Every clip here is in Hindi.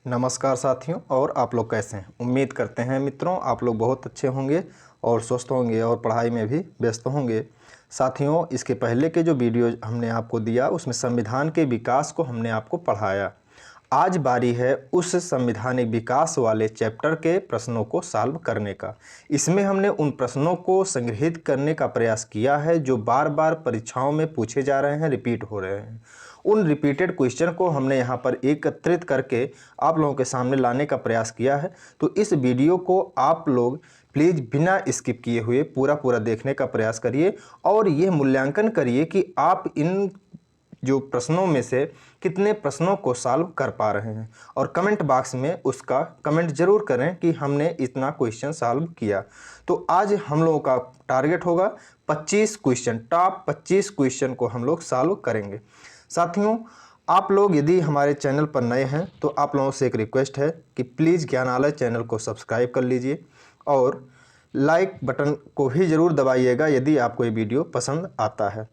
नमस्कार साथियों। और आप लोग कैसे हैं? उम्मीद करते हैं मित्रों आप लोग बहुत अच्छे होंगे और स्वस्थ होंगे और पढ़ाई में भी व्यस्त होंगे। साथियों, इसके पहले के जो वीडियो हमने आपको दिया उसमें संविधान के विकास को हमने आपको पढ़ाया। आज बारी है उस संवैधानिक विकास वाले चैप्टर के प्रश्नों को सॉल्व करने का। इसमें हमने उन प्रश्नों को संग्रहित करने का प्रयास किया है जो बार बार परीक्षाओं में पूछे जा रहे हैं, रिपीट हो रहे हैं। उन रिपीटेड क्वेश्चन को हमने यहाँ पर एकत्रित करके आप लोगों के सामने लाने का प्रयास किया है। तो इस वीडियो को आप लोग प्लीज़ बिना स्किप किए हुए पूरा देखने का प्रयास करिए और यह मूल्यांकन करिए कि आप इन जो प्रश्नों में से कितने प्रश्नों को सॉल्व कर पा रहे हैं। और कमेंट बॉक्स में उसका कमेंट जरूर करें कि हमने इतना क्वेश्चन सॉल्व किया। तो आज हम लोगों का टारगेट होगा 25 क्वेश्चन, टॉप 25 क्वेश्चन को हम लोग सॉल्व करेंगे। साथियों, आप लोग यदि हमारे चैनल पर नए हैं तो आप लोगों से एक रिक्वेस्ट है कि प्लीज़ ज्ञानालय चैनल को सब्सक्राइब कर लीजिए और लाइक बटन को भी ज़रूर दबाइएगा यदि आपको ये वीडियो पसंद आता है।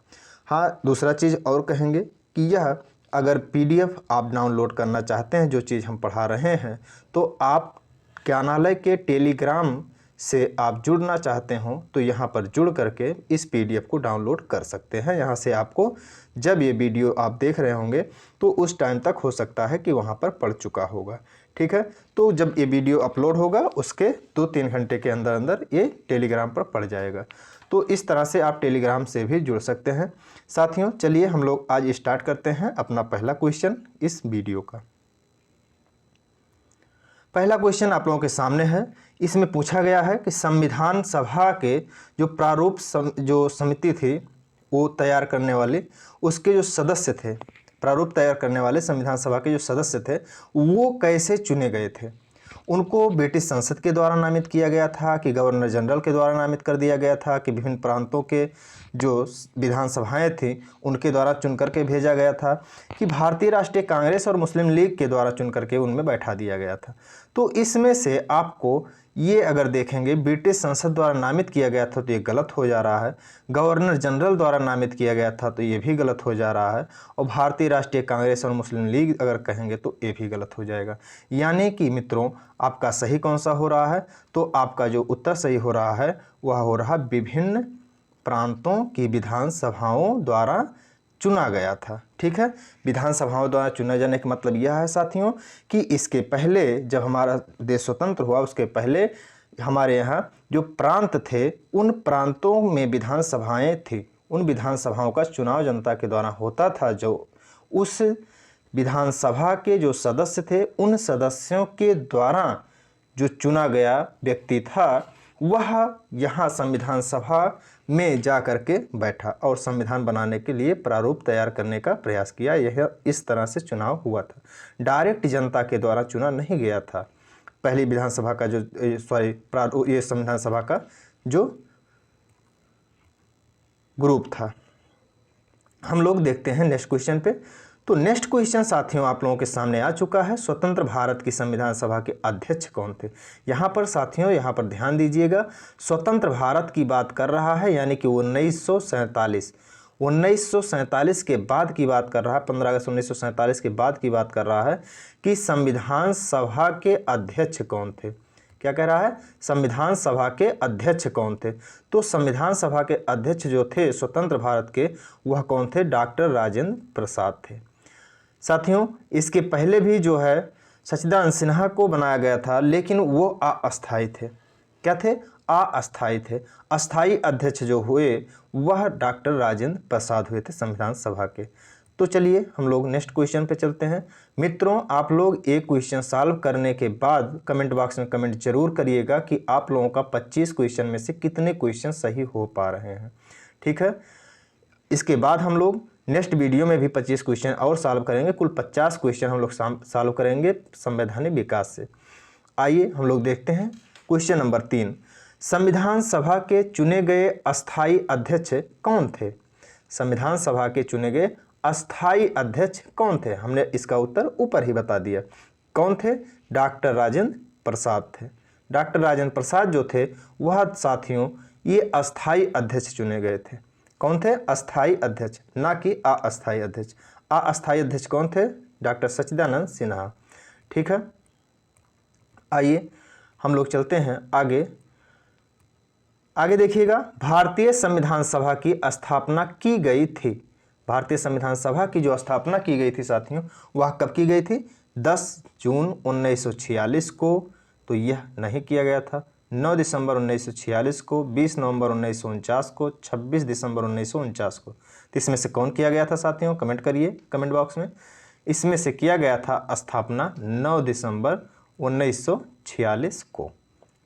हाँ, दूसरा चीज़ और कहेंगे कि यह अगर PDF आप डाउनलोड करना चाहते हैं, जो चीज़ हम पढ़ा रहे हैं, तो आप ज्ञानालय के टेलीग्राम से आप जुड़ना चाहते हो तो यहाँ पर जुड़ करके इस PDF को डाउनलोड कर सकते हैं। यहाँ से आपको जब ये वीडियो आप देख रहे होंगे तो उस टाइम तक हो सकता है कि वहाँ पर पड़ चुका होगा। ठीक है, तो जब ये वीडियो अपलोड होगा उसके 2-3 घंटे के अंदर अंदर ये टेलीग्राम पर पड़ जाएगा। तो इस तरह से आप टेलीग्राम से भी जुड़ सकते हैं। साथियों, चलिए हम लोग आज स्टार्ट करते हैं अपना पहला क्वेश्चन इस वीडियो का। पहला क्वेश्चन आप लोगों के सामने है। इसमें पूछा गया है कि संविधान सभा के जो प्रारूप जो समिति थी वो तैयार करने वाले, उसके जो सदस्य थे, प्रारूप तैयार करने वाले संविधान सभा के जो सदस्य थे वो कैसे चुने गए थे। उनको ब्रिटिश संसद के द्वारा नामित किया गया था कि गवर्नर जनरल के द्वारा नामित कर दिया गया था कि विभिन्न प्रांतों के जो विधानसभाएं थी उनके द्वारा चुन करके भेजा गया था कि भारतीय राष्ट्रीय कांग्रेस और मुस्लिम लीग के द्वारा चुन करके उनमें बैठा दिया गया था। तो इसमें से आपको ये अगर देखेंगे ब्रिटिश संसद द्वारा नामित किया गया था तो ये गलत हो जा रहा है, गवर्नर जनरल द्वारा नामित किया गया था तो ये भी गलत हो जा रहा है, और भारतीय राष्ट्रीय कांग्रेस और मुस्लिम लीग अगर कहेंगे तो ये भी गलत हो जाएगा। यानी कि मित्रों, आपका सही कौन सा हो रहा है? तो आपका जो उत्तर सही हो रहा है वह हो रहा विभिन्न प्रांतों की विधानसभाओं द्वारा चुना गया था। ठीक है, विधानसभाओं द्वारा चुना जाने का मतलब यह है साथियों कि इसके पहले जब हमारा देश स्वतंत्र हुआ उसके पहले हमारे यहाँ जो प्रांत थे उन प्रांतों में विधानसभाएं थी, उन विधानसभाओं का चुनाव जनता के द्वारा होता था। जो उस विधानसभा के जो सदस्य थे उन सदस्यों के द्वारा जो चुना गया व्यक्ति था वह यहाँ संविधान सभा में जा कर के बैठा और संविधान बनाने के लिए प्रारूप तैयार करने का प्रयास किया। यह इस तरह से चुनाव हुआ था, डायरेक्ट जनता के द्वारा चुना नहीं गया था। पहली विधानसभा का जो ये संविधान सभा का जो ग्रुप था। हम लोग देखते हैं नेक्स्ट क्वेश्चन पे। तो नेक्स्ट क्वेश्चन साथियों आप लोगों के सामने आ चुका है। स्वतंत्र भारत की संविधान सभा के अध्यक्ष कौन थे? यहाँ पर साथियों, यहाँ पर ध्यान दीजिएगा, स्वतंत्र भारत की बात कर रहा है, यानी कि 1947 के बाद की बात कर रहा है, 15 अगस्त 1947 के बाद की बात कर रहा है कि संविधान सभा के अध्यक्ष कौन थे। क्या कह रहा है? संविधान सभा के अध्यक्ष कौन थे? तो संविधान सभा के अध्यक्ष जो थे स्वतंत्र भारत के, वह कौन थे? डॉक्टर राजेंद्र प्रसाद थे। साथियों, इसके पहले भी जो है सच्चिदानंद सिन्हा को बनाया गया था, लेकिन वो अस्थायी थे। क्या थे? अस्थायी थे। अस्थायी अध्यक्ष जो हुए वह डॉक्टर राजेंद्र प्रसाद हुए थे संविधान सभा के। तो चलिए हम लोग नेक्स्ट क्वेश्चन पे चलते हैं। मित्रों, आप लोग एक क्वेश्चन सॉल्व करने के बाद कमेंट बॉक्स में कमेंट जरूर करिएगा कि आप लोगों का 25 क्वेश्चन में से कितने क्वेश्चन सही हो पा रहे हैं। ठीक है, इसके बाद हम लोग नेक्स्ट वीडियो में भी 25 क्वेश्चन और सॉल्व करेंगे। कुल 50 क्वेश्चन हम लोग सॉल्व करेंगे संवैधानिक विकास से। आइए हम लोग देखते हैं क्वेश्चन नंबर 3। संविधान सभा के चुने गए अस्थायी अध्यक्ष कौन थे? संविधान सभा के चुने गए अस्थायी अध्यक्ष कौन थे? हमने इसका उत्तर ऊपर ही बता दिया। कौन थे? डॉक्टर राजेंद्र प्रसाद थे। डॉक्टर राजेंद्र प्रसाद जो थे वह साथियों ये अस्थायी अध्यक्ष चुने गए थे। कौन थे? अस्थायी अध्यक्ष, ना कि अस्थायी अध्यक्ष। अस्थायी अध्यक्ष कौन थे? डॉक्टर सच्चिदानंद सिन्हा। ठीक है, आइए हम लोग चलते हैं आगे। आगे देखिएगा, भारतीय संविधान सभा की स्थापना की गई थी। भारतीय संविधान सभा की जो स्थापना की गई थी साथियों, वह कब की गई थी? 10 जून 1946 को। तो यह नहीं किया गया था। 9 दिसंबर 1946 को, 20 नवंबर 1949 को, 26 दिसंबर 1949 को। तो इसमें से कौन किया गया था साथियों? कमेंट करिए कमेंट बॉक्स में। इसमें से किया गया था स्थापना 9 दिसंबर 1946 को।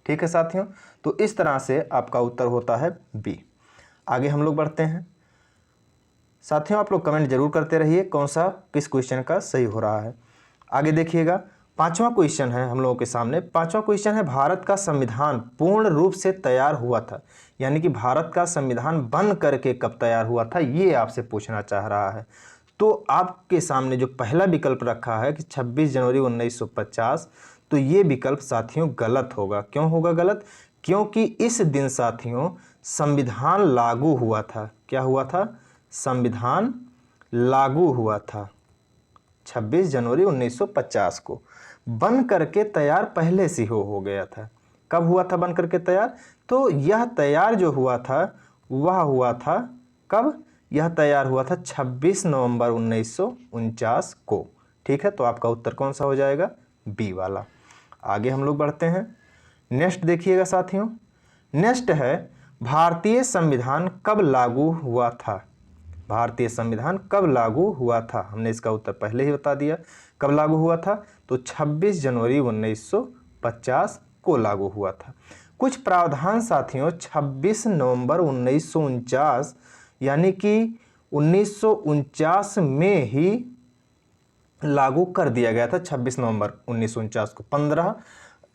ठीक है साथियों, तो इस तरह से आपका उत्तर होता है बी। आगे हम लोग बढ़ते हैं साथियों, आप लोग कमेंट जरूर करते रहिए कौन सा किस क्वेश्चन का सही हो रहा है। आगे देखिएगा, 5वां क्वेश्चन है हम लोगों के सामने। 5वां क्वेश्चन है, भारत का संविधान पूर्ण रूप से तैयार हुआ था, यानी कि भारत का संविधान बन करके कब तैयार हुआ था, ये आपसे पूछना चाह रहा है। तो आपके सामने जो पहला विकल्प रखा है कि 26 जनवरी 1950, तो ये विकल्प साथियों गलत होगा। क्यों होगा गलत? क्योंकि इस दिन साथियों संविधान लागू हुआ था। क्या हुआ था? संविधान लागू हुआ था 26 जनवरी 1950 को। बन करके तैयार पहले से हो गया था। कब हुआ था बन करके तैयार? तो यह तैयार जो हुआ था वह हुआ था कब? यह तैयार हुआ था 26 नवंबर 1949 को। ठीक है, तो आपका उत्तर कौन सा हो जाएगा? बी वाला। आगे हम लोग बढ़ते हैं। नेक्स्ट देखिएगा साथियों, नेक्स्ट है, भारतीय संविधान कब लागू हुआ था? भारतीय संविधान कब लागू हुआ था? हमने इसका उत्तर पहले ही बता दिया। कब लागू हुआ था? तो 26 जनवरी 1950 को लागू हुआ था। कुछ प्रावधान साथियों 26 नवंबर 1949 यानी कि 1949 में ही लागू कर दिया गया था। 26 नवंबर 1949 को 15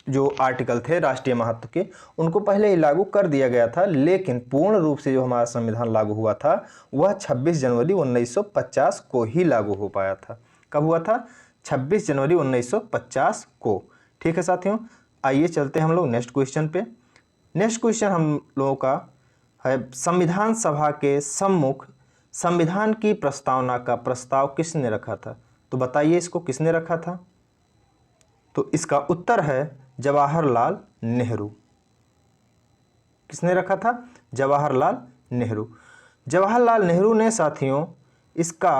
जो आर्टिकल थे राष्ट्रीय महत्व के, उनको पहले ही लागू कर दिया गया था, लेकिन पूर्ण रूप से जो हमारा संविधान लागू हुआ था वह 26 जनवरी 1950 को ही लागू हो पाया था। कब हुआ था? 26 जनवरी 1950 को। ठीक है साथियों, आइए चलते हैं हम लोग नेक्स्ट क्वेश्चन पे। नेक्स्ट क्वेश्चन हम लोगों का है, संविधान सभा के सम्मुख संविधान की प्रस्तावना का प्रस्ताव किसने रखा था? तो बताइए इसको किसने रखा था? तो इसका उत्तर है जवाहरलाल नेहरू। किसने रखा था? जवाहरलाल नेहरू। जवाहरलाल नेहरू ने साथियों इसका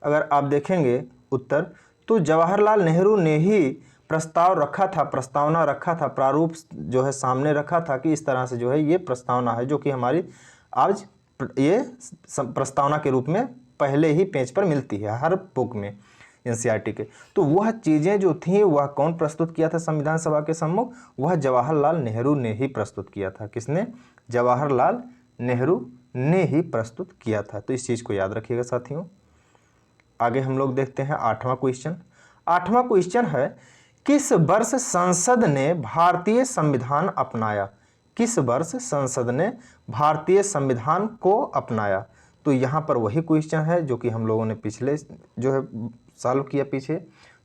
अगर आप देखेंगे उत्तर, तो जवाहरलाल नेहरू ने ही प्रस्ताव रखा था, प्रस्तावना रखा था, प्रारूप जो है सामने रखा था कि इस तरह से जो है ये प्रस्तावना है, जो कि हमारी आज ये प्रस्तावना के रूप में पहले ही पेज पर मिलती है हर बुक में एनसीईआरटी के। तो वह चीज़ें जो थी वह कौन प्रस्तुत किया था संविधान सभा के सम्मुख? वह जवाहरलाल नेहरू ने ही प्रस्तुत किया था। किसने? जवाहरलाल नेहरू ने ही प्रस्तुत किया था। तो इस चीज़ को याद रखिएगा साथियों। आगे हम लोग देखते हैं 8वां क्वेश्चन। 8वां क्वेश्चन है, किस वर्ष संसद ने भारतीय संविधान अपनाया? किस वर्ष संसद ने भारतीय संविधान को अपनाया? तो यहाँ पर वही क्वेश्चन है जो कि हम लोगों ने पिछले जो है सॉल्व किया पीछे।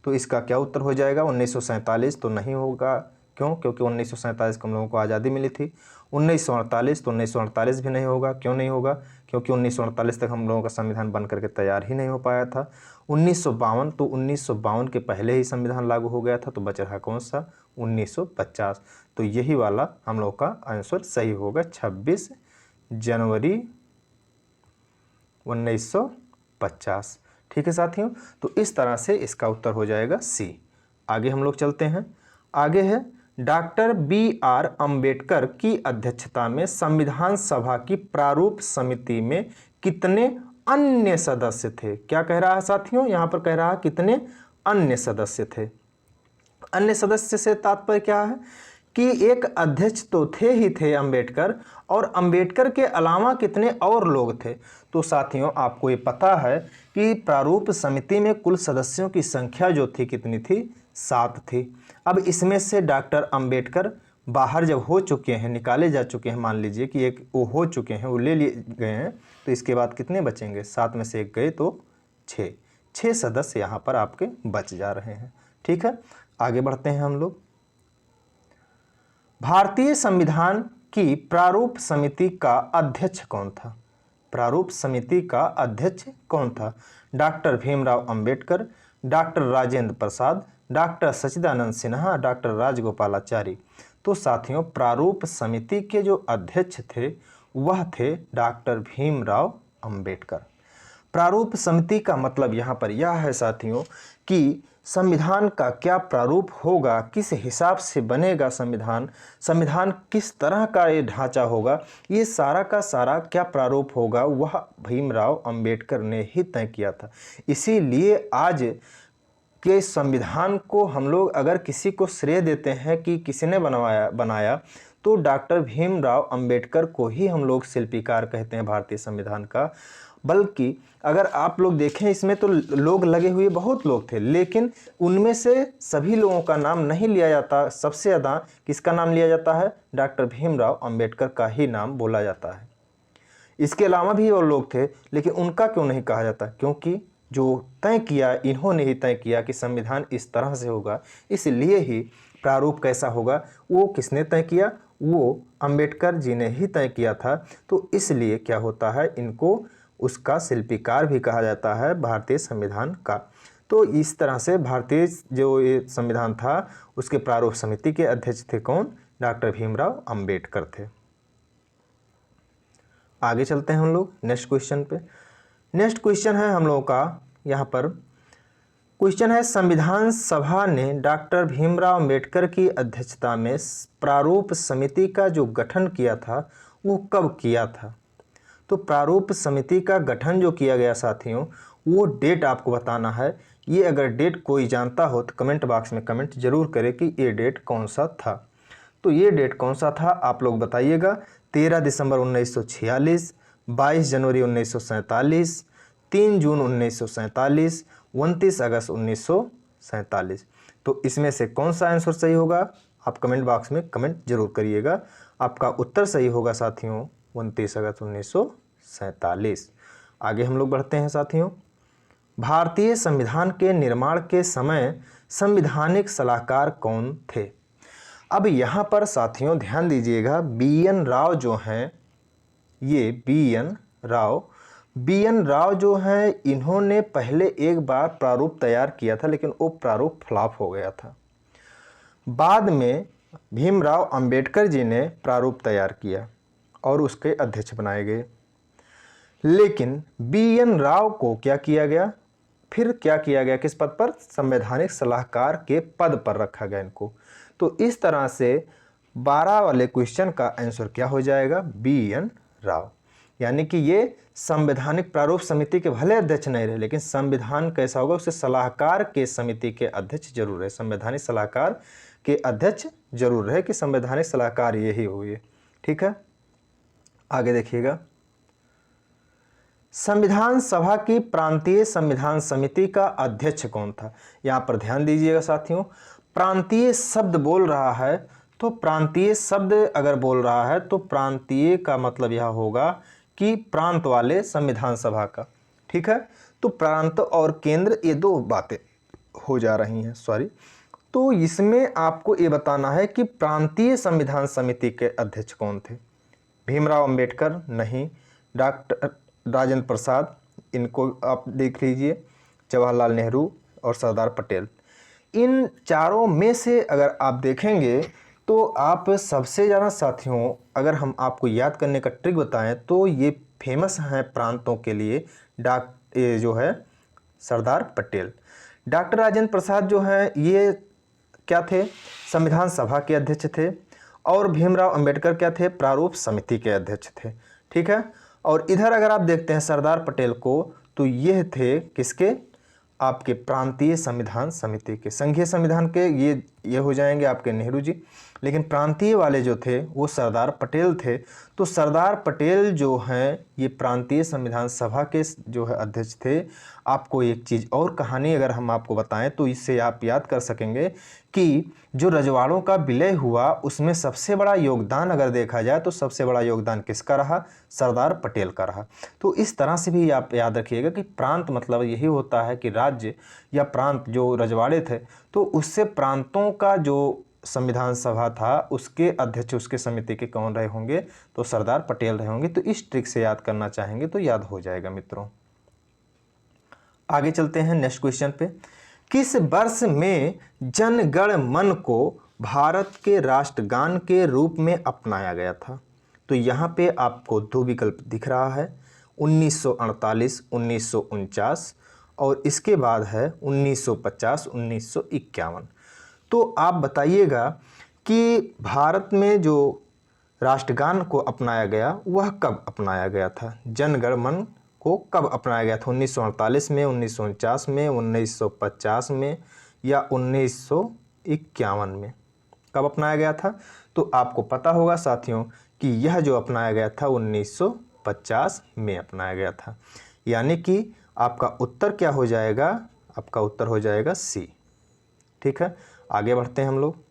तो इसका क्या उत्तर हो जाएगा? 1947 तो नहीं होगा। क्यों? क्योंकि 1947 को हम लोगों को आज़ादी मिली थी। 1948 तो 1948 भी नहीं होगा। क्यों नहीं होगा? क्योंकि 1948 तक हम लोगों का संविधान बन करके तैयार ही नहीं हो पाया था। 1952 तो 1952 के पहले ही संविधान लागू हो गया था। तो बच रहा कौन सा? 1950। तो यही वाला हम लोग का आंसर सही होगा, 26 जनवरी 1950। ठीक है साथियों, तो इस तरह से इसका उत्तर हो जाएगा सी। आगे हम लोग चलते हैं। आगे है, डॉक्टर BR अंबेडकर की अध्यक्षता में संविधान सभा की प्रारूप समिति में कितने अन्य सदस्य थे? क्या कह रहा है साथियों? यहाँ पर कह रहा है कितने अन्य सदस्य थे। अन्य सदस्य से तात्पर्य क्या है कि एक अध्यक्ष तो थे ही थे अंबेडकर, और अंबेडकर के अलावा कितने और लोग थे? तो साथियों आपको ये पता है कि प्रारूप समिति में कुल सदस्यों की संख्या जो थी कितनी थी? 7 थी। अब इसमें से डॉक्टर अंबेडकर बाहर जब हो चुके हैं, निकाले जा चुके हैं, मान लीजिए कि एक वो हो चुके हैं, वो ले लिए गए हैं, तो इसके बाद कितने बचेंगे? 7 में से एक गए तो 6 सदस्य यहाँ पर आपके बच जा रहे हैं। ठीक है, आगे बढ़ते हैं हम लोग। भारतीय संविधान की प्रारूप समिति का अध्यक्ष कौन था? प्रारूप समिति का अध्यक्ष कौन था? Doctor Bhimrao Ambedkar, doctor Rajendra Prasad, doctor सच्चिदानंद सिन्हा, डॉक्टर राजगोपालाचारी। तो साथियों प्रारूप समिति के जो अध्यक्ष थे वह थे डॉक्टर भीमराव अंबेडकर। प्रारूप समिति का मतलब यहाँ पर यह है साथियों कि संविधान का क्या प्रारूप होगा, किस हिसाब से बनेगा संविधान, संविधान किस तरह का ये ढांचा होगा, ये सारा का सारा क्या प्रारूप होगा वह भीमराव अंबेडकर ने ही तय किया था। इसीलिए आज के संविधान को हम लोग अगर किसी को श्रेय देते हैं कि किसी ने बनाया तो डॉक्टर भीमराव अंबेडकर को ही हम लोग शिल्पीकार कहते हैं भारतीय संविधान का। बल्कि अगर आप लोग देखें इसमें तो लोग लगे हुए बहुत लोग थे, लेकिन उनमें से सभी लोगों का नाम नहीं लिया जाता। सबसे ज़्यादा किसका नाम लिया जाता है? डॉक्टर भीमराव अंबेडकर का ही नाम बोला जाता है। इसके अलावा भी और लोग थे, लेकिन उनका क्यों नहीं कहा जाता? क्योंकि जो तय किया इन्होंने ही तय किया कि संविधान इस तरह से होगा, इसलिए ही प्रारूप कैसा होगा वो किसने तय किया? वो अंबेडकर जी ने ही तय किया था। तो इसलिए क्या होता है, इनको उसका शिल्पीकार भी कहा जाता है भारतीय संविधान का। तो इस तरह से भारतीय जो ये संविधान था उसके प्रारूप समिति के अध्यक्ष थे कौन? डॉक्टर भीमराव अंबेडकर थे। आगे चलते हैं हम लोग नेक्स्ट क्वेश्चन पे। नेक्स्ट क्वेश्चन है हम लोगों का, यहाँ पर क्वेश्चन है संविधान सभा ने डॉक्टर भीमराव अंबेडकर की अध्यक्षता में प्रारूप समिति का जो गठन किया था वो कब किया था? तो प्रारूप समिति का गठन जो किया गया साथियों वो डेट आपको बताना है। ये अगर डेट कोई जानता हो तो कमेंट बॉक्स में कमेंट जरूर करें कि ये डेट कौन सा था। तो ये डेट कौन सा था आप लोग बताइएगा। 13 दिसंबर 1946, 22 जनवरी 1947, 3 जून 1947, 29 अगस्त 1947। तो इसमें से कौन सा आंसर सही होगा आप कमेंट बॉक्स में कमेंट जरूर करिएगा। आपका उत्तर सही होगा साथियों 29 अगस्त 1947। आगे हम लोग बढ़ते हैं साथियों। भारतीय संविधान के निर्माण के समय संवैधानिक सलाहकार कौन थे? अब यहाँ पर साथियों ध्यान दीजिएगा, बी.एन. राव जो हैं, ये बी.एन. राव जो हैं इन्होंने पहले एक बार प्रारूप तैयार किया था, लेकिन वो प्रारूप फ्लॉप हो गया था। बाद में भीमराव अंबेडकर जी ने प्रारूप तैयार किया और उसके अध्यक्ष बनाए गए। लेकिन बी.एन. राव को क्या किया गया? फिर क्या किया गया? किस पद पर? संवैधानिक सलाहकार के पद पर रखा गया इनको। तो इस तरह से 12 वाले क्वेश्चन का आंसर क्या हो जाएगा? बी.एन. राव। यानी कि ये संवैधानिक प्रारूप समिति के भले अध्यक्ष नहीं रहे, लेकिन संविधान कैसा होगा उससे सलाहकार के समिति के अध्यक्ष जरूर रहे, संवैधानिक सलाहकार के अध्यक्ष जरूर रहे कि संवैधानिक सलाहकार यही हुए। ठीक है, आगे देखिएगा। संविधान सभा की प्रांतीय संविधान समिति का अध्यक्ष कौन था? यहाँ पर ध्यान दीजिएगा साथियों, प्रांतीय शब्द बोल रहा है तो प्रांतीय शब्द अगर बोल रहा है तो प्रांतीय का मतलब यह होगा कि प्रांत वाले संविधान सभा का। ठीक है, तो प्रांत और केंद्र ये दो बातें हो जा रही हैं, सॉरी। तो इसमें आपको ये बताना है कि प्रांतीय संविधान समिति के अध्यक्ष कौन थे? भीमराव अंबेडकर नहीं, डॉक्टर राजेंद्र प्रसाद, इनको आप देख लीजिए, जवाहरलाल नेहरू और सरदार पटेल। इन चारों में से अगर आप देखेंगे तो आप सबसे ज़्यादा साथियों अगर हम आपको याद करने का ट्रिक बताएं तो ये फेमस हैं प्रांतों के लिए, ये जो है सरदार पटेल। डॉक्टर राजेंद्र प्रसाद जो हैं ये क्या थे? संविधान सभा के अध्यक्ष थे। और भीमराव अंबेडकर क्या थे? प्रारूप समिति के अध्यक्ष थे। ठीक है, और इधर अगर आप देखते हैं सरदार पटेल को तो यह थे किसके? आपके प्रांतीय संविधान समिति के। संघीय संविधान के ये हो जाएंगे आपके नेहरू जी, लेकिन प्रांतीय वाले जो थे वो सरदार पटेल थे। तो सरदार पटेल जो हैं ये प्रांतीय संविधान सभा के जो है अध्यक्ष थे। आपको एक चीज़ और कहानी अगर हम आपको बताएं तो इससे आप याद कर सकेंगे कि जो रजवाड़ों का विलय हुआ उसमें सबसे बड़ा योगदान अगर देखा जाए तो सबसे बड़ा योगदान किसका रहा? सरदार पटेल का रहा। तो इस तरह से भी आप याद रखिएगा कि प्रांत मतलब यही होता है कि राज्य या प्रांत जो रजवाड़े थे तो उससे प्रांतों का जो संविधान सभा था उसके अध्यक्ष उसके समिति के कौन रहे होंगे? तो सरदार पटेल रहे होंगे। तो इस ट्रिक से याद करना चाहेंगे तो याद हो जाएगा मित्रों। आगे चलते हैं नेक्स्ट क्वेश्चन पे। किस वर्ष में जन गण मन को भारत के राष्ट्रगान के रूप में अपनाया गया था? तो यहाँ पे आपको दो विकल्प दिख रहा है, 1948, 1949 और इसके बाद है 1950, 1951। तो आप बताइएगा कि भारत में जो राष्ट्रगान को अपनाया गया वह कब अपनाया गया था? जन गण मन को कब अपनाया गया था? 1948 में, 1949 में, 1950 में या 1951 में? कब अपनाया गया था? तो आपको पता होगा साथियों कि यह जो अपनाया गया था 1950 में अपनाया गया था। यानी कि आपका उत्तर क्या हो जाएगा? आपका उत्तर हो जाएगा सी। ठीक है, आगे बढ़ते हैं हम लोग।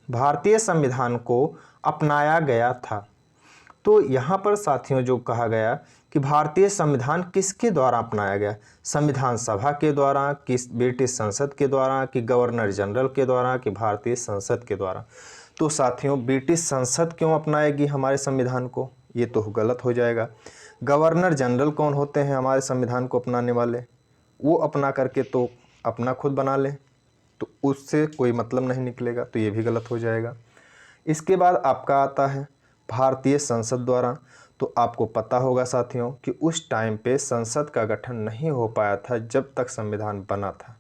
भारतीय संविधान को अपनाया गया था। तो यहाँ पर साथियों जो कहा गया कि भारतीय संविधान किसके द्वारा अपनाया गया? संविधान सभा के द्वारा, किस ब्रिटिश संसद के द्वारा, कि गवर्नर जनरल के द्वारा, कि भारतीय संसद के द्वारा? तो साथियों ब्रिटिश संसद क्यों अपनाएगी हमारे संविधान को? ये तो गलत हो जाएगा। गवर्नर जनरल कौन होते हैं हमारे संविधान को अपनाने वाले? वो अपना करके तो अपना खुद बना ले, तो उससे कोई मतलब नहीं निकलेगा, तो ये भी गलत हो जाएगा। इसके बाद आपका आता है भारतीय संसद द्वारा। तो आपको पता होगा साथियों कि उस टाइम पे संसद का गठन नहीं हो पाया था जब तक संविधान बना था।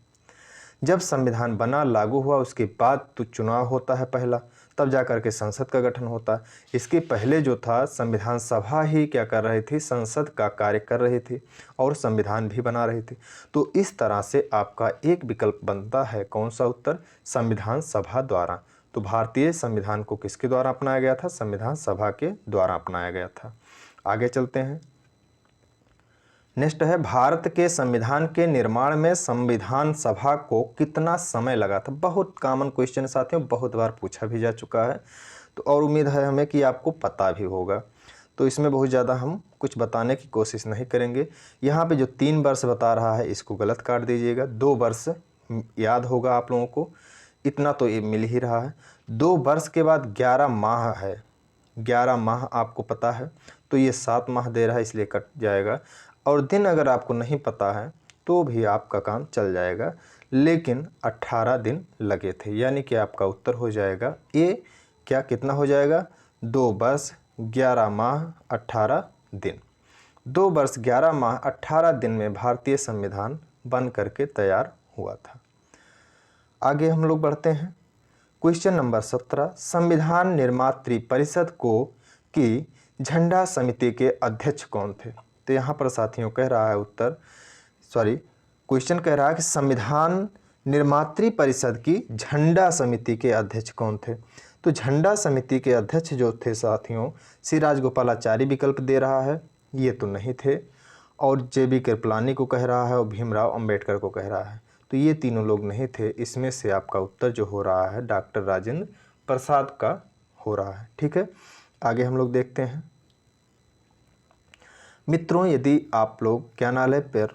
जब संविधान बना, लागू हुआ, उसके बाद तो चुनाव होता है पहला, तब जा कर के संसद का गठन होता है। इसके पहले जो था संविधान सभा ही क्या कर रही थी? संसद का कार्य कर रही थी और संविधान भी बना रही थी। तो इस तरह से आपका एक विकल्प बनता है, कौन सा उत्तर? संविधान सभा द्वारा। तो भारतीय संविधान को किसके द्वारा अपनाया गया था? संविधान सभा के द्वारा अपनाया गया था। आगे चलते हैं। नेक्स्ट है, भारत के संविधान के निर्माण में संविधान सभा को कितना समय लगा था? बहुत कॉमन क्वेश्चन साथियों, बहुत बार पूछा भी जा चुका है, तो और उम्मीद है हमें कि आपको पता भी होगा। तो इसमें बहुत ज़्यादा हम कुछ बताने की कोशिश नहीं करेंगे। यहाँ पे जो 3 वर्ष बता रहा है इसको गलत काट दीजिएगा। 2 वर्ष याद होगा आप लोगों को, इतना तो ये मिल ही रहा है। 2 वर्ष के बाद 11 माह है, 11 माह आपको पता है, तो ये 7 माह दे रहा है, इसलिए कट जाएगा। और दिन अगर आपको नहीं पता है तो भी आपका काम चल जाएगा, लेकिन 18 दिन लगे थे, यानी कि आपका उत्तर हो जाएगा ये। क्या कितना हो जाएगा? 2 वर्ष 11 माह 18 दिन। 2 वर्ष 11 माह 18 दिन में भारतीय संविधान बन करके तैयार हुआ था। आगे हम लोग बढ़ते हैं। क्वेश्चन नंबर 17, संविधान निर्मात्री परिषद को की झंडा समिति के अध्यक्ष कौन थे? तो यहाँ पर साथियों कह रहा है उत्तर, क्वेश्चन कह रहा है कि संविधान निर्मात्री परिषद की झंडा समिति के अध्यक्ष कौन थे? तो झंडा समिति के अध्यक्ष जो थे साथियों, श्री राजगोपालाचारी विकल्प दे रहा है, ये तो नहीं थे। और JB कृपलानी को कह रहा है और भीमराव अंबेडकर को कह रहा है, तो ये तीनों लोग नहीं थे। इसमें से आपका उत्तर जो हो रहा है डॉक्टर राजेंद्र प्रसाद का हो रहा है। ठीक है, आगे हम लोग देखते हैं। मित्रों, यदि आप लोग ज्ञानालय पर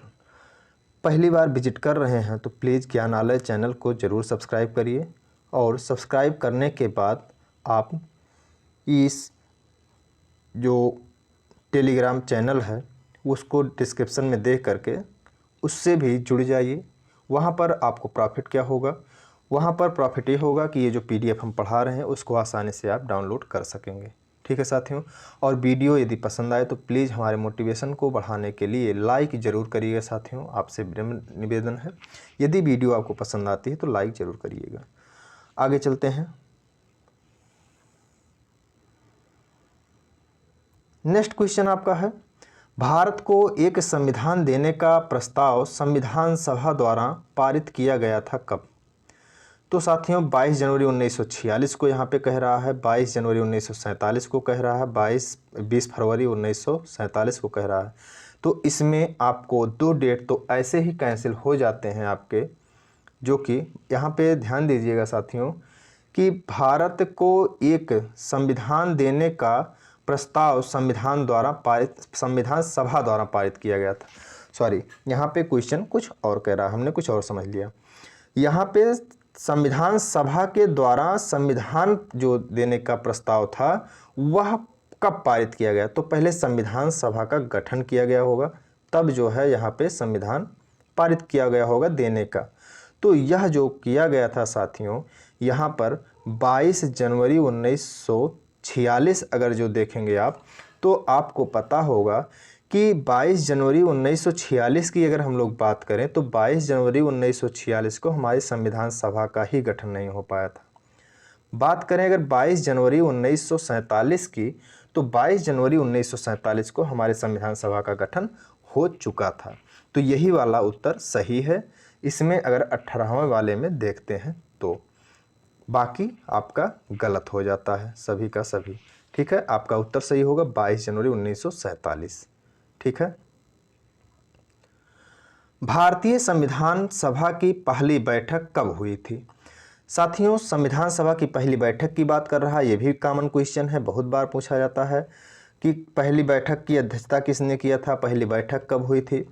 पहली बार विजिट कर रहे हैं तो प्लीज़ ज्ञानालय चैनल को ज़रूर सब्सक्राइब करिए, और सब्सक्राइब करने के बाद आप इस जो टेलीग्राम चैनल है उसको डिस्क्रिप्शन में देख करके उससे भी जुड़ जाइए। वहाँ पर आपको प्रॉफिट क्या होगा? वहाँ पर प्रॉफिट ये होगा कि ये जो PDF हम पढ़ा रहे हैं उसको आसानी से आप डाउनलोड कर सकेंगे। ठीक है साथियों, और वीडियो यदि पसंद आए तो प्लीज़ हमारे मोटिवेशन को बढ़ाने के लिए लाइक ज़रूर करिएगा साथियों, आपसे निवेदन है। यदि वीडियो आपको पसंद आती है तो लाइक ज़रूर करिएगा। आगे चलते हैं। नेक्स्ट क्वेश्चन आपका है, भारत को एक संविधान देने का प्रस्ताव संविधान सभा द्वारा पारित किया गया था कब? तो साथियों 22 जनवरी 1946 को यहाँ पे कह रहा है, 22 जनवरी 1947 को कह रहा है, 20 फरवरी 1947 को कह रहा है। तो इसमें आपको 2 डेट तो ऐसे ही कैंसिल हो जाते हैं आपके, जो कि यहाँ पे ध्यान दीजिएगा साथियों कि भारत को एक संविधान देने का प्रस्ताव संविधान सभा द्वारा पारित किया गया था। यहाँ पे क्वेश्चन कुछ और कह रहा है, हमने कुछ और समझ लिया। यहाँ पे संविधान सभा के द्वारा संविधान जो देने का प्रस्ताव था वह कब पारित किया गया? तो पहले संविधान सभा का गठन किया गया होगा, तब जो है यहाँ पे संविधान पारित किया गया होगा देने का। तो यह जो किया गया था साथियों, यहाँ पर 22 जनवरी 1946 अगर जो देखेंगे आप, तो आपको पता होगा कि 22 जनवरी 1946 की अगर हम लोग बात करें तो 22 जनवरी 1946 को हमारी संविधान सभा का ही गठन नहीं हो पाया था। बात करें अगर 22 जनवरी 1947 की, तो 22 जनवरी 1947 को हमारे संविधान सभा का गठन हो चुका था। तो यही वाला उत्तर सही है। इसमें अगर 18वें वाले में देखते हैं तो बाकी आपका गलत हो जाता है, सभी का सभी। ठीक है, आपका उत्तर सही होगा 22 जनवरी 1947। ठीक है। भारतीय संविधान सभा की पहली बैठक कब हुई थी? साथियों, संविधान सभा की पहली बैठक की बात कर रहा है, ये भी कॉमन क्वेश्चन है, बहुत बार पूछा जाता है कि पहली बैठक की अध्यक्षता किसने किया था, पहली बैठक कब हुई थी।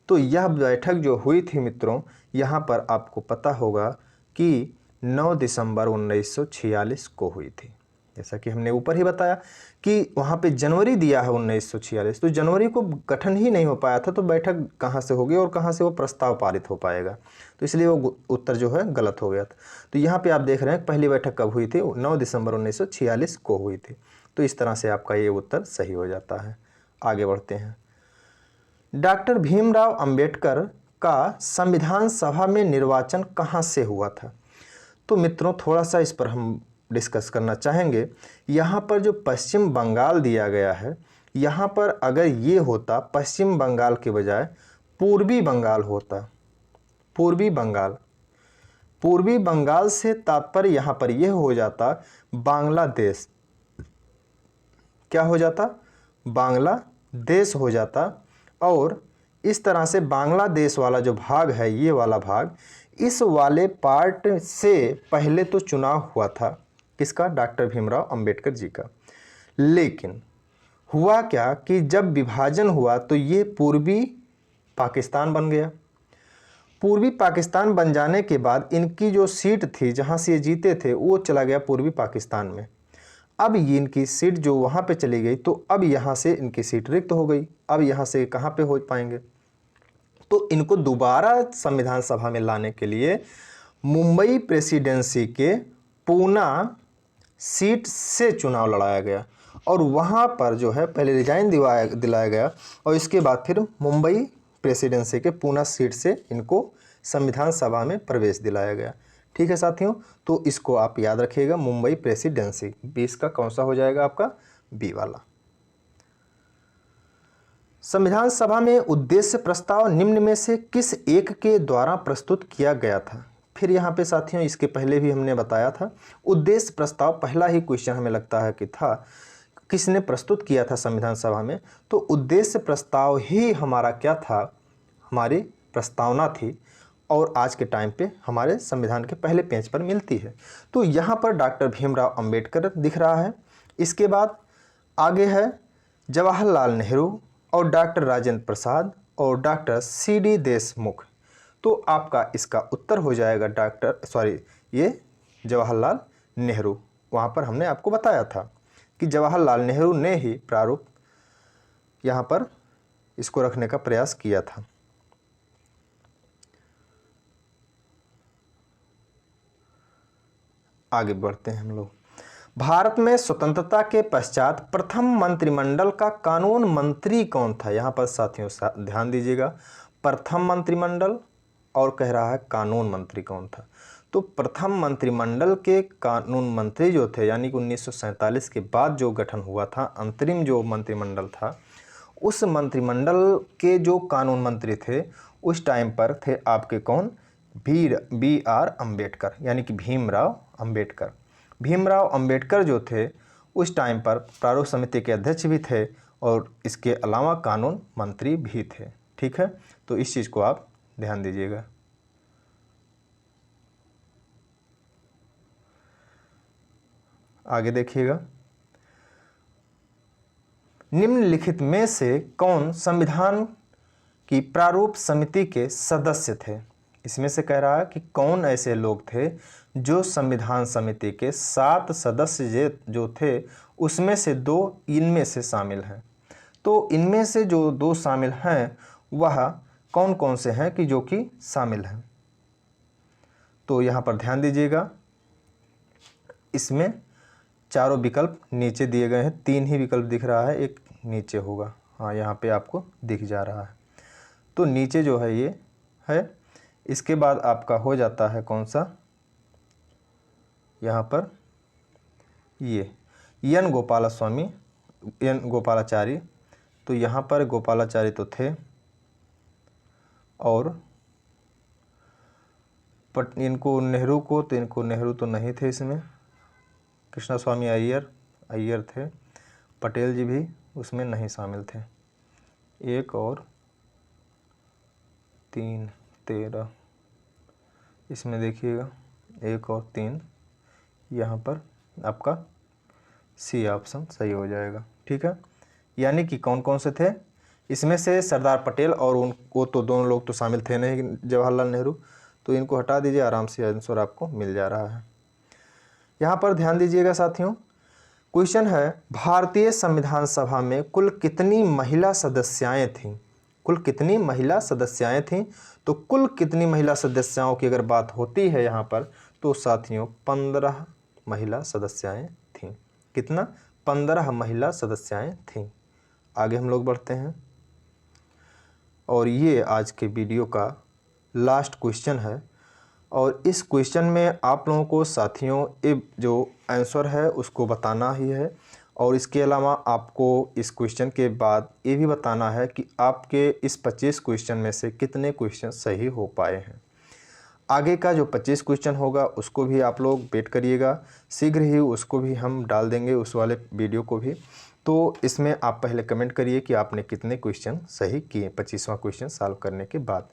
तो यह बैठक जो हुई थी मित्रों, यहाँ पर आपको पता होगा कि 9 दिसंबर 1946 को हुई थी। जैसा कि हमने ऊपर ही बताया कि वहाँ पे जनवरी दिया है 1946, तो जनवरी को गठन ही नहीं हो पाया था, तो बैठक कहाँ से होगी और कहाँ से वो प्रस्ताव पारित हो पाएगा, तो इसलिए वो उत्तर जो है गलत हो गया था। तो यहाँ पे आप देख रहे हैं पहली बैठक कब हुई थी, 9 दिसंबर 1946 को हुई थी। तो इस तरह से आपका ये उत्तर सही हो जाता है। आगे बढ़ते हैं। डॉक्टर भीमराव अंबेडकर का संविधान सभा में निर्वाचन कहाँ से हुआ था? तो मित्रों, थोड़ा सा इस पर हम डिस्कस करना चाहेंगे। यहाँ पर जो पश्चिम बंगाल दिया गया है, यहाँ पर अगर ये होता पश्चिम बंगाल के बजाय पूर्वी बंगाल होता, पूर्वी बंगाल, पूर्वी बंगाल से तात्पर्य यहाँ पर यह हो जाता बांग्लादेश। क्या हो जाता? बांग्लादेश हो जाता। और इस तरह से बांग्लादेश वाला जो भाग है, ये वाला भाग, इस वाले पार्ट से पहले तो चुनाव हुआ था किसका? डॉक्टर भीमराव अंबेडकर जी का। लेकिन हुआ क्या कि जब विभाजन हुआ तो ये पूर्वी पाकिस्तान बन गया। पूर्वी पाकिस्तान बन जाने के बाद इनकी जो सीट थी जहाँ से ये जीते थे, वो चला गया पूर्वी पाकिस्तान में। अब ये इनकी सीट जो वहाँ पे चली गई, तो अब यहाँ से इनकी सीट रिक्त हो गई। अब यहाँ से कहाँ पे हो पाएंगे? तो इनको दोबारा संविधान सभा में लाने के लिए मुंबई प्रेसिडेंसी के पूना सीट से चुनाव लड़ाया गया, और वहाँ पर जो है पहले रिजाइन दिलाया गया, और इसके बाद फिर मुंबई प्रेसिडेंसी के पूना सीट से इनको संविधान सभा में प्रवेश दिलाया गया। ठीक है साथियों, तो इसको आप याद रखिएगा, मुंबई प्रेसिडेंसी। 20 का कौन सा हो जाएगा आपका? बी वाला। संविधान सभा में उद्देश्य प्रस्ताव निम्न में से किस एक के द्वारा प्रस्तुत किया गया था? फिर यहाँ पे साथियों, इसके पहले भी हमने बताया था, उद्देश्य प्रस्ताव पहला ही क्वेश्चन हमें लगता है कि था, किसने प्रस्तुत किया था संविधान सभा में? तो उद्देश्य प्रस्ताव ही हमारा क्या था? हमारी प्रस्तावना थी, और आज के टाइम पे हमारे संविधान के पहले पेज पर मिलती है। तो यहाँ पर डॉक्टर भीमराव अंबेडकर दिख रहा है। इसके बाद आगे है जवाहरलाल नेहरू और डॉक्टर राजेंद्र प्रसाद और डॉक्टर CD देशमुख। तो आपका इसका उत्तर हो जाएगा ये जवाहरलाल नेहरू। वहाँ पर हमने आपको बताया था कि जवाहरलाल नेहरू ने ही प्रारूप यहाँ पर इसको रखने का प्रयास किया था। आगे बढ़ते हैं हम लोग। भारत में स्वतंत्रता के पश्चात प्रथम मंत्रिमंडल का कानून मंत्री कौन था? यहाँ पर साथियों ध्यान दीजिएगा, प्रथम मंत्रिमंडल और कह रहा है कानून मंत्री कौन था। तो प्रथम मंत्रिमंडल के कानून मंत्री जो थे, यानी कि 1947 के बाद जो गठन हुआ था, अंतरिम जो मंत्रिमंडल था, उस मंत्रिमंडल के जो कानून मंत्री थे उस टाइम पर थे आपके कौन? BR अम्बेडकर, यानी कि भीमराव अंबेडकर। भीमराव अंबेडकर जो थे उस टाइम पर प्रारूप समिति के अध्यक्ष भी थे, और इसके अलावा कानून मंत्री भी थे। ठीक है, तो इस चीज़ को आप ध्यान दीजिएगा। आगे देखिएगा, निम्नलिखित में से कौन संविधान की प्रारूप समिति के सदस्य थे? इसमें से कह रहा है कि कौन ऐसे लोग थे जो संविधान समिति के 7 सदस्य जो थे, उसमें से 2 इनमें से शामिल हैं। तो इनमें से जो 2 शामिल हैं वह कौन कौन से हैं कि जो कि शामिल हैं। तो यहाँ पर ध्यान दीजिएगा, इसमें चारों विकल्प नीचे दिए गए हैं, 3 ही विकल्प दिख रहा है, एक नीचे होगा, हाँ यहाँ पे आपको दिख जा रहा है। तो नीचे जो है ये है। इसके बाद आपका हो जाता है कौन सा, यहाँ पर ये एन गोपालास्वामी, एन गोपालाचारी। तो यहाँ पर गोपालाचारी तो थे और इनको नेहरू को, तो इनको नेहरू तो नहीं थे इसमें। कृष्णस्वामी अय्यर थे। पटेल जी भी उसमें नहीं शामिल थे। 1 और 3 13, इसमें देखिएगा 1 और 3, यहाँ पर आपका सी ऑप्शन सही हो जाएगा। ठीक है, यानी कि कौन कौन से थे इसमें से सरदार पटेल और उनको तो दोनों लोग तो शामिल थे नहीं, जवाहरलाल नेहरू, तो इनको हटा दीजिए, आराम से आंसर आपको मिल जा रहा है। यहाँ पर ध्यान दीजिएगा साथियों, क्वेश्चन है भारतीय संविधान सभा में कुल कितनी महिला सदस्याएं थीं। कुल कितनी महिला सदस्याएं थीं। तो कुल कितनी महिला सदस्याओं की अगर बात होती है यहाँ पर, तो साथियों 15 महिला सदस्याएं थीं। कितना, 15 महिला सदस्याएं थीं। आगे हम लोग बढ़ते हैं और ये आज के वीडियो का लास्ट क्वेश्चन है। और इस क्वेश्चन में आप लोगों को साथियों ये जो आंसर है उसको बताना ही है, और इसके अलावा आपको इस क्वेश्चन के बाद ये भी बताना है कि आपके इस 25 क्वेश्चन में से कितने क्वेश्चन सही हो पाए हैं। आगे का जो 25 क्वेश्चन होगा उसको भी आप लोग वेट करिएगा, शीघ्र ही उसको भी हम डाल देंगे, उस वाले वीडियो को भी। तो इसमें आप पहले कमेंट करिए कि आपने कितने क्वेश्चन सही किए 25वां क्वेश्चन सॉल्व करने के बाद।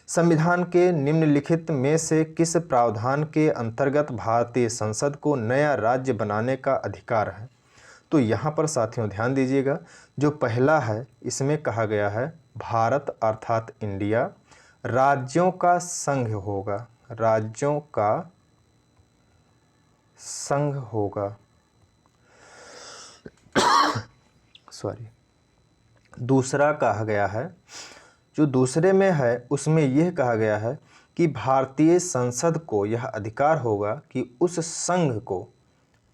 संविधान के निम्नलिखित में से किस प्रावधान के अंतर्गत भारतीय संसद को नया राज्य बनाने का अधिकार है। तो यहाँ पर साथियों ध्यान दीजिएगा, जो पहला है इसमें कहा गया है भारत अर्थात इंडिया राज्यों का संघ होगा, राज्यों का संघ होगा। सॉरी, दूसरा कहा गया है, जो दूसरे में है उसमें यह कहा गया है कि भारतीय संसद को यह अधिकार होगा कि उस संघ को,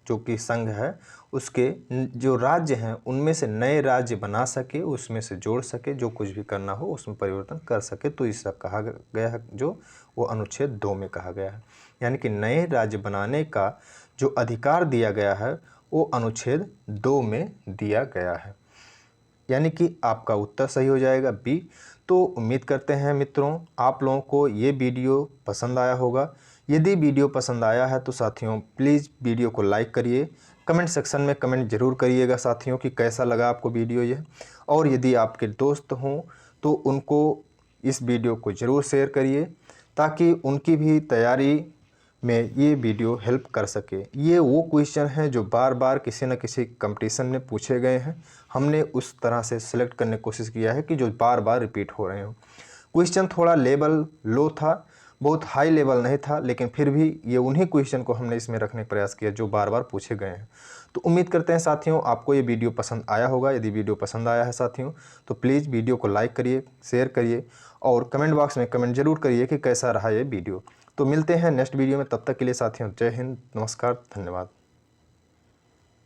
जो कि संघ है, उसके जो राज्य हैं उनमें से नए राज्य बना सके, उसमें से जोड़ सके, जो कुछ भी करना हो उसमें परिवर्तन कर सके। तो इसका कहा गया है जो वो अनुच्छेद 2 में कहा गया है, यानी कि नए राज्य बनाने का जो अधिकार दिया गया है वो अनुच्छेद 2 में दिया गया है, यानी कि आपका उत्तर सही हो जाएगा बी। तो उम्मीद करते हैं मित्रों आप लोगों को ये वीडियो पसंद आया होगा। यदि वीडियो पसंद आया है तो साथियों प्लीज़ वीडियो को लाइक करिए, कमेंट सेक्शन में कमेंट ज़रूर करिएगा साथियों कि कैसा लगा आपको वीडियो ये। और यदि आपके दोस्त हों तो उनको इस वीडियो को ज़रूर शेयर करिए, ताकि उनकी भी तैयारी में ये वीडियो हेल्प कर सके। ये वो क्वेश्चन हैं जो बार बार किसी न किसी कंपटीशन में पूछे गए हैं, हमने उस तरह से सिलेक्ट करने की कोशिश किया है कि जो बार बार रिपीट हो रहे हो। क्वेश्चन थोड़ा लेवल लो था, बहुत हाई लेवल नहीं था, लेकिन फिर भी ये उन्हीं क्वेश्चन को हमने इसमें रखने का प्रयास किया जो बार बार पूछे गए हैं। तो उम्मीद करते हैं साथियों आपको ये वीडियो पसंद आया होगा। यदि वीडियो पसंद आया है साथियों तो प्लीज़ वीडियो को लाइक करिए, शेयर करिए और कमेंट बॉक्स में कमेंट जरूर करिए कि कैसा रहा ये वीडियो। तो मिलते हैं नेक्स्ट वीडियो में, तब तक के लिए साथियों जय हिंद, नमस्कार, धन्यवाद।